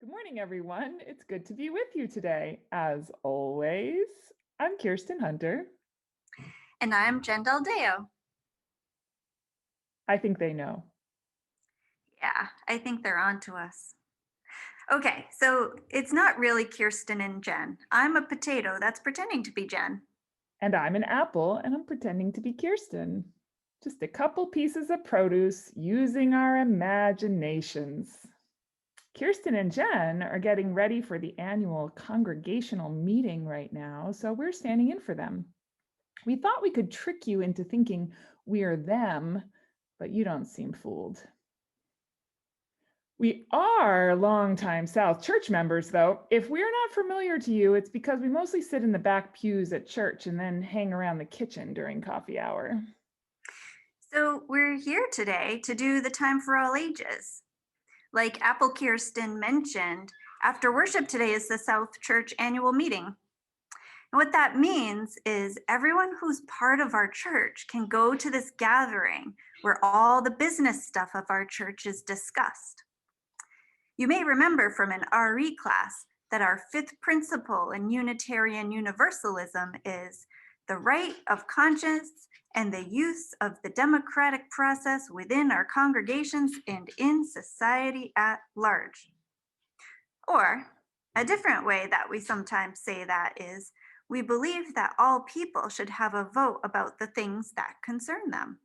Good morning, everyone. It's good to be with you today. As always, I'm Kirsten Hunter. And I'm Jen Del Deo. I think they know. Yeah, I think they're on to us. Okay, so it's not really Kirsten and Jen. I'm a potato that's pretending to be Jen. And I'm an apple, and I'm pretending to be Kirsten. Just a couple pieces of produce using our imaginations. Kirsten and Jen are getting ready for the annual congregational meeting right now, so we're standing in for them. We thought we could trick you into thinking we're them, but you don't seem fooled. We are longtime South Church members, though. If we're not familiar to you, it's because we mostly sit in the back pews at church and then hang around the kitchen during coffee hour. So we're here today to do the time for all ages. Like Apple Kirsten mentioned, after worship today is the South Church annual meeting. And what that means is everyone who's part of our church can go to this gathering where all the business stuff of our church is discussed. You may remember from an RE class that our fifth principle in Unitarian Universalism is the right of conscience and the use of the democratic process within our congregations and in society at large. Or a different way that we sometimes say that is, we believe that all people should have a vote about the things that concern them.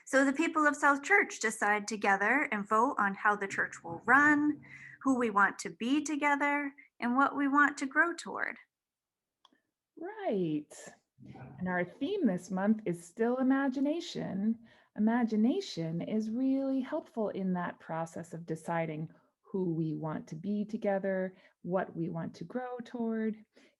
So the people of South Church decide together and vote on how the church will run, who we want to be together, and what we want to grow toward. Right. And our theme this month is still imagination. Imagination is really helpful in that process of deciding who we want to be together, what we want to grow toward.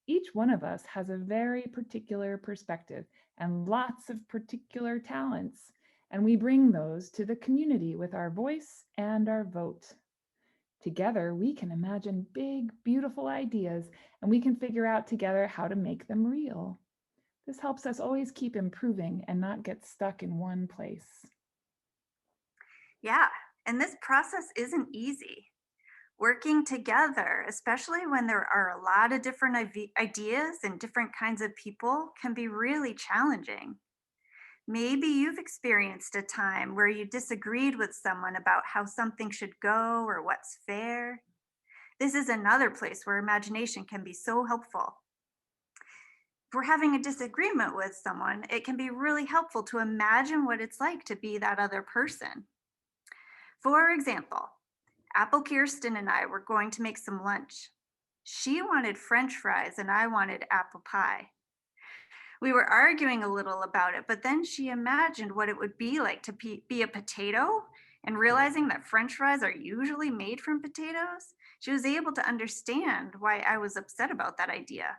Each one of us has a very particular perspective and lots of particular talents, and we bring those to the community with our voice and our vote. Together, we can imagine big, beautiful ideas, and we can figure out together how to make them real. This helps us always keep improving and not get stuck in one place. Yeah, and this process isn't easy. Working together, especially when there are a lot of different ideas and different kinds of people, can be really challenging. Maybe you've experienced a time where you disagreed with someone about how something should go or what's fair. This is another place where imagination can be so helpful. If we're having a disagreement with someone, it can be really helpful to imagine what it's like to be that other person. For example, Apple Kirsten and I were going to make some lunch. She wanted French fries and I wanted apple pie. We were arguing a little about it, but then she imagined what it would be like to be a potato, and realizing that French fries are usually made from potatoes, she was able to understand why I was upset about that idea.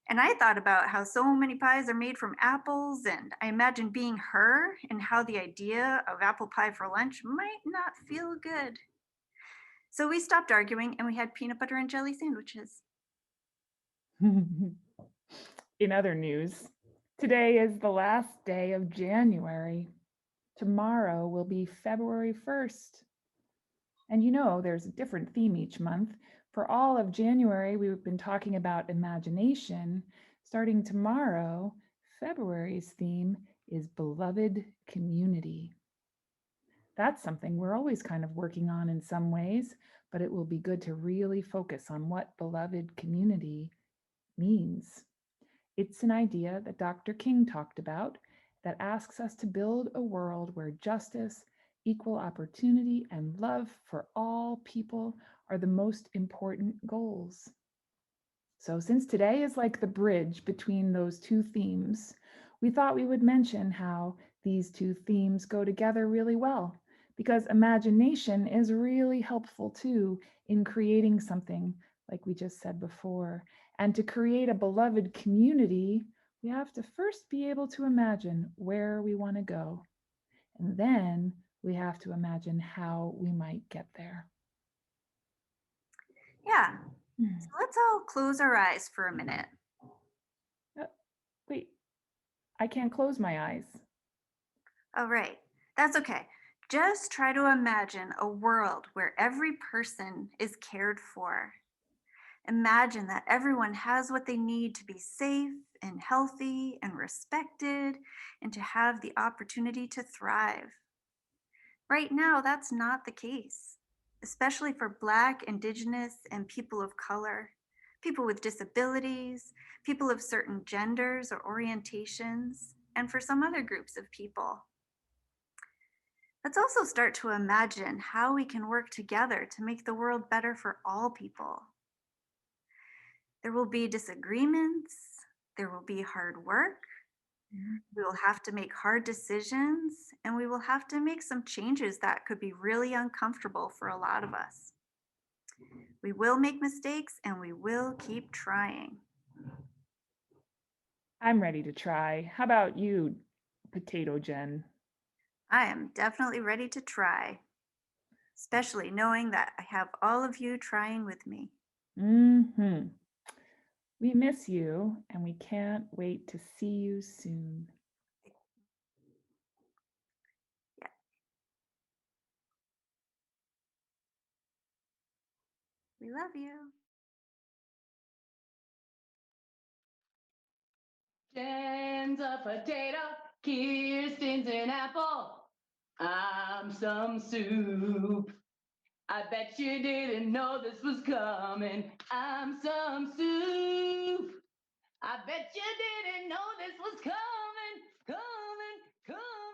And I thought about how so many pies are made from apples, and I imagined being her and how the idea of apple pie for lunch might not feel good. So we stopped arguing and we had peanut butter and jelly sandwiches. In other news, today is the last day of January. Tomorrow will be February 1st. And you know, there's a different theme each month. For all of January, we've been talking about imagination. Starting tomorrow, February's theme is beloved community. That's something we're always kind of working on in some ways, but it will be good to really focus on what beloved community means. It's an idea that Dr. King talked about that asks us to build a world where justice, equal opportunity, and love for all people are the most important goals. So, since today is like the bridge between those two themes, we thought we would mention how these two themes go together really well, because imagination is really helpful too in creating something like we just said before. And to create a beloved community, we have to first be able to imagine where we want to go. And then we have to imagine how we might get there. Yeah, so Hmm. let's all close our eyes for a minute. Uh, Wait, I can't close my eyes. All right, that's okay. Just try to imagine a world where every person is cared for. Imagine that everyone has what they need to be safe and healthy and respected and to have the opportunity to thrive. Right now, that's not the case, especially for Black, Indigenous, and people of color, people with disabilities, people of certain genders or orientations, and for some other groups of people. Let's also start to imagine how we can work together to make the world better for all people. There will be disagreements, there will be hard work, Mhm. we will have to make hard decisions, and we will have to make some changes that could be really uncomfortable for a lot of us. We will make mistakes and we will keep trying. I'm ready to try. How about you, Potato Jen? I am definitely ready to try, especially knowing that I have all of you trying with me. Hmm. We miss you and we can't wait to see you soon. Yeah. We love you. Jen's a potato, Kirsten's an apple. I'm some soup. I bet you didn't know this was coming. I'm some soup. I bet you didn't know this was coming, coming, coming.